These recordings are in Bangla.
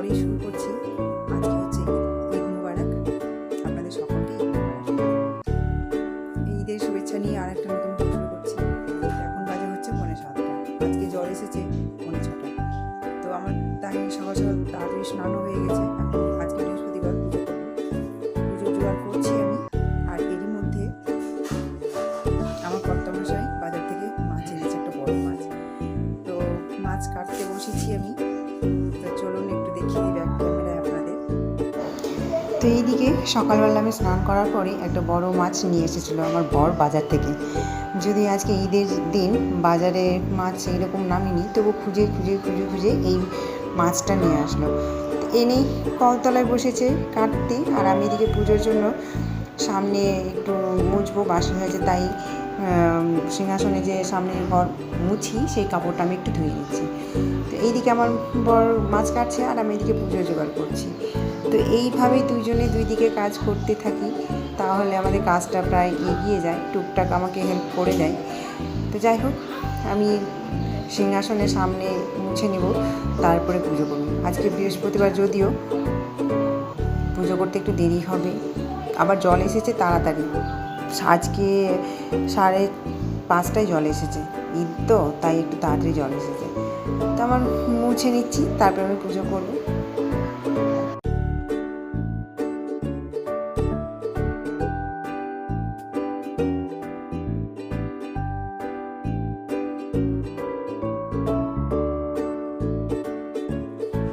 পরেই শুরু করছি। আজকে হচ্ছে ঈদ মুবারক, আপনাদের সকলকে ঈদ মুবারক। এই ঈদের শুভেচ্ছা নিয়ে আর একটা নতুন ভিডিও শুরু করছি। এখন বাজে হচ্ছে 7:45। আজকে জ্বর এসেছে 6:45। তো আমার তাই সকাল সকাল তাড়াতাড়ি স্নানও হয়ে গেছে। এখন আজকে বৃহস্পতিবার, পুজো করবো, পুজোর জোগাড় করছি আমি। আর এরই মধ্যে আমার কর্তামশাই বাজার থেকে মাছ এনেছে, একটা বড় মাছ। তো মাছ কাটতে বসেছি আমি। তো চলুন একটু দেখিয়ে দিই ব্যাক ক্যামেরায় আপনাদের। তো এইদিকে সকালবেলা আমি স্নান করার পরে একটা বড় মাছ নিয়ে এসেছিলো আমার বর বাজার থেকে। যদি আজকে ঈদের দিন বাজারে মাছ এইরকম নামিনি, তবু খুঁজে খুঁজে খুঁজে খুঁজে এই মাছটা নিয়ে আসলো। এনেই কলতলায় বসেছে কাটতে, আর আমি এদিকে পুজোর জন্য সামনে একটু মুছবো, বাসি হয়েছে, তাই সিংহাসনে যে সামনের ঘর মুছি সেই কাপড়টা আমি একটু ধুয়ে নিচ্ছি। তো এইদিকে আমার বর মাছ কাটছে আর আমি এদিকে পুজো জোগাড় করছি। তো এইভাবেই দুইজনে দুই দিকে কাজ করতে থাকি, তাহলে আমাদের কাজটা প্রায় এগিয়ে যায়, টুকটাক আমাকে হেল্প করে দেয়। তো যাই হোক, আমি সিংহাসনের সামনে মুছে নেব, তারপরে পুজো করব। আজকে বৃহস্পতিবার, যদিও পুজো করতে একটু দেরি হবে। আবার জল এসেছে তাড়াতাড়ি, আজকে 5:30টায় জল এসেছে, ঈদ তো তাই একটু তাড়াতাড়ি জল এসেছে। তো আমার মুছে নিচ্ছি, তারপরে আমি পুজো করবো।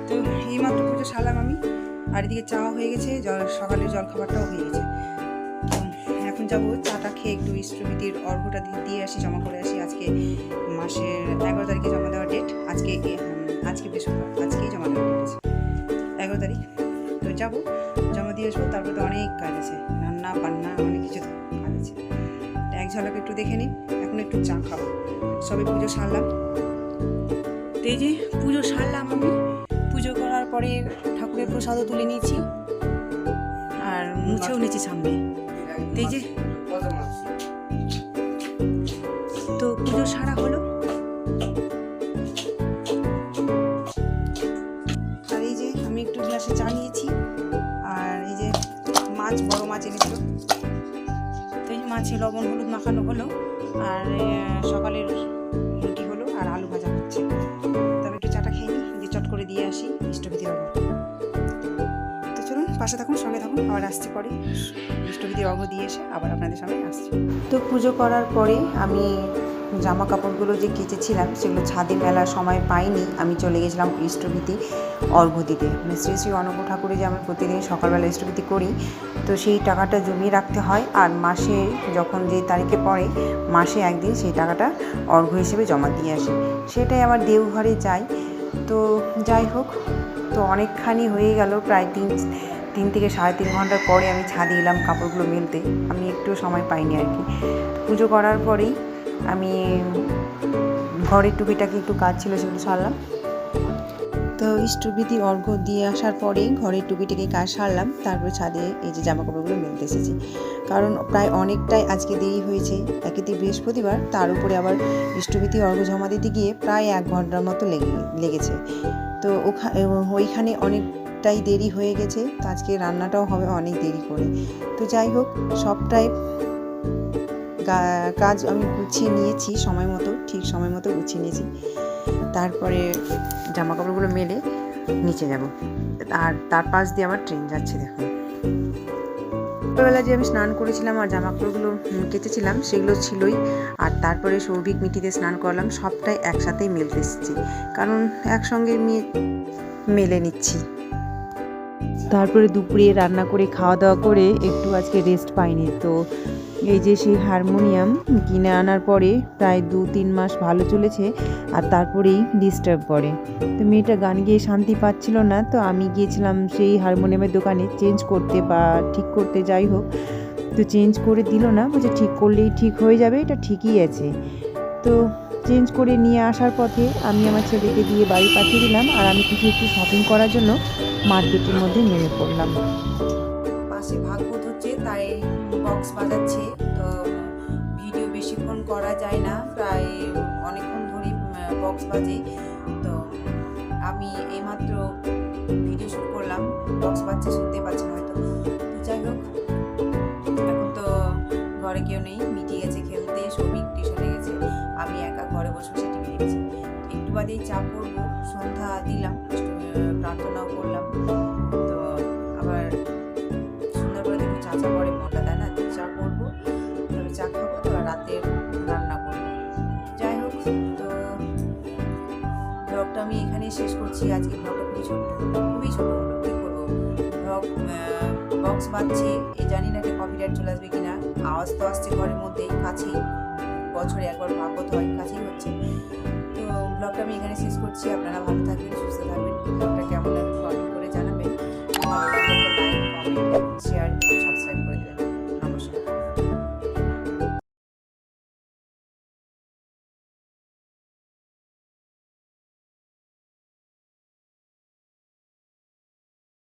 তো এইমাত্র পুজো সারলাম আমি, আর এদিকে চাও হয়ে গেছে, সকালের জলখাবারটাও হয়ে গেছে। এখন যাবো চাটা খেয়ে একটু ইষ্টভৃতির অর্ঘ্যটা দিয়ে আসি, জমা করে আসি। আজকে মাসের 11 তারিখে জমা দেওয়ার ডেট। আজকে বৃহস্পতিবার, আজকেই জমা দেওয়ার ডেট আছে 11 তারিখ। তো যাবো, জমা দিয়ে আসবো। তারপরে তো অনেক কাজ আছে, রান্না বান্না অনেক কিছু কাজ আছে। এক ঝলক একটু দেখে নিই। এখন একটু চা খাবো, সবে পুজো সারলাম। তো এই যে পুজো সারলাম আমি, পুজো করার পরে ঠাকুরের প্রসাদও তুলে নিয়েছি আর মুছেও নিয়েছি সামনে। তো এই যে তো পুজো সারা হলো। আর এই যে আমি একটু গ্লাসে চা নিয়েছি, আর এই যে মাছ, বড় মাছ এনেছিল। তো এই মাছে লবণ হলুদ মাখানো হলো, আর সকালের রুটি হলো, আর আলু ভাজা হচ্ছে। তো আমি একটু চাটা খেয়ে নিই, যে চট করে দিয়ে আসি ইষ্টভৃতি অর্ঘ্য। তো চলুন, পাশে থাকুন, সঙ্গে থাকুন, আবার আসছি পরে ইষ্টভৃতি অর্ঘ্য দিয়ে এসে আবার আপনাদের সামনে আসছি। তো পুজো করার পরে আমি জামা কাপড়গুলো যে কেচেছিলাম সেগুলো ছাদে মেলার সময় পাইনি, আমি চলে গেছিলাম ইষ্টভৃতি অর্ঘ্য দিতে। মানে শ্রী শ্রী অনন্ত ঠাকুরে যে আমি প্রতিদিন সকালবেলা ইষ্টভৃতি করি, তো সেই টাকাটা জমিয়ে রাখতে হয়, আর মাসে যখন যে তারিখে পড়ে মাসে একদিন সেই টাকাটা অর্ঘ্য হিসেবে জমা দিয়ে আসি। সেটাই আমার দেওঘরে যাই। তো যাই হোক, তো অনেকখানি হয়ে গেল, প্রায় 3 থেকে 3.5 ঘন্টার পরে আমি ছাদে এলাম কাপড়গুলো মেলতে। আমি একটু সময় পাইনি আর কি। পুজো করার পরেই আমি ঘরের টুকিটাকি একটু কাজ ছিল, সেগুলো সারলাম। তো ইষ্টভৃতি অর্ঘ্য দিয়ে আসার পরেই ঘরের টুকিটাকি কাজ সারলাম, তারপরে ছাদে এই যে জামা কাপড়গুলো মেলতে এসেছি। কারণ প্রায় অনেকটাই আজকে দেরি হয়েছে, একেতে বৃহস্পতিবার, তার উপরে আবার ইষ্টভৃতি অর্ঘ্য জমা দিতে গিয়ে প্রায় 1 ঘন্টার মতো লেগেছে। তো ওইখানে অনেকটাই দেরি হয়ে গেছে। তো আজকে রান্নাটাও হবে অনেক দেরি করে। তো যাই হোক, সবটাই কাজ আমি গুছিয়ে নিয়েছি সময় মতো, ঠিক সময় মতো গুছিয়ে নিয়েছি। তারপরে জামা কাপড়গুলো মেলে নিচে যাব, আর তার পাশ দিয়ে আমার ট্রেন যাচ্ছে। দেখুন, ছোটোবেলা যে আমি স্নান করেছিলাম আর জামা কাপড়গুলো কেচেছিলাম সেগুলো ছিলই, আর তারপরে সৌভিক মিটিতে স্নান করলাম, সবটাই একসাথেই মেলতে এসেছি, কারণ একসঙ্গে মেলে নিচ্ছি। তারপরে দুপুরে রান্না করে খাওয়া দাওয়া করে একটু আজকে রেস্ট পাইনি। তো এই যে সেই হারমোনিয়াম কিনে আনার পরে প্রায় 2-3 মাস ভালো চলেছে, আর তারপরেই ডিস্টার্ব করে। তো মেয়েটা গান গেয়ে শান্তি পাচ্ছিল না, তো আমি গিয়েছিলাম সেই হারমোনিয়ামের দোকানে চেঞ্জ করতে বা ঠিক করতে, যাই হোক। তো চেঞ্জ করে দিল না, বলছে ঠিক করলেই ঠিক হয়ে যাবে, এটা ঠিকই আছে। তো চেঞ্জ করে নিয়ে আসার পথে আমি আমার ছেলেকে দিয়ে বাড়ি পাঠিয়ে দিলাম, আর আমি কিছু একটু শপিং করার জন্য মার্কেটের মধ্যে নেমে পড়লাম। পাশে ভাগবত হচ্ছে, তাই বক্স বাজাচ্ছে। তো ভিডিও বেশিক্ষণ করা যায় না, প্রায় অনেকক্ষণ ধরেই বক্স বাজে। তো আমি এইমাত্র ভিডিও পাচ্ছে, শুনতে পাচ্ছেন হয়তো। তো যাই হোক, এখন তো ঘরে কেউ নেই, মিটিয়ে গেছে খেলতে, সৌমিক টিউশনে গেছে, আমি একা ঘরে বসে বসে টিভি দেখছি। একটু বাদেই চা করবো, সন্ধ্যা দিলাম, প্রার্থনাও করলাম। তো আবার সুন্দর করে একটু চা পরে মনটা, তাই না? চা করবো, তবে চা খাবো, তো রাতের রান্না করবো। যাই হোক, তো ব্লগটা আমি এখানেই শেষ করছি। আজকে ব্লগটা খুবই ছোট হলো, কী করবো, ব্লগ বক্স বাজছে, জানি না এটা কপিরাইট চলে আসবে কিনা। আওয়াজ তো আসছে ঘরের মধ্যেই, কাছেই, বছরে একবার ভাগবত হয়, কাছেই হচ্ছে। তো ব্লগটা আমি এখানে শেষ করছি। আপনারা ভালো থাকবেন, সুস্থ থাকবেন। ব্লগটা কেমন লাগবে কমেন্ট করে জানাবেন। ভালো লাগলে লাইক, কমেন্ট, শেয়ার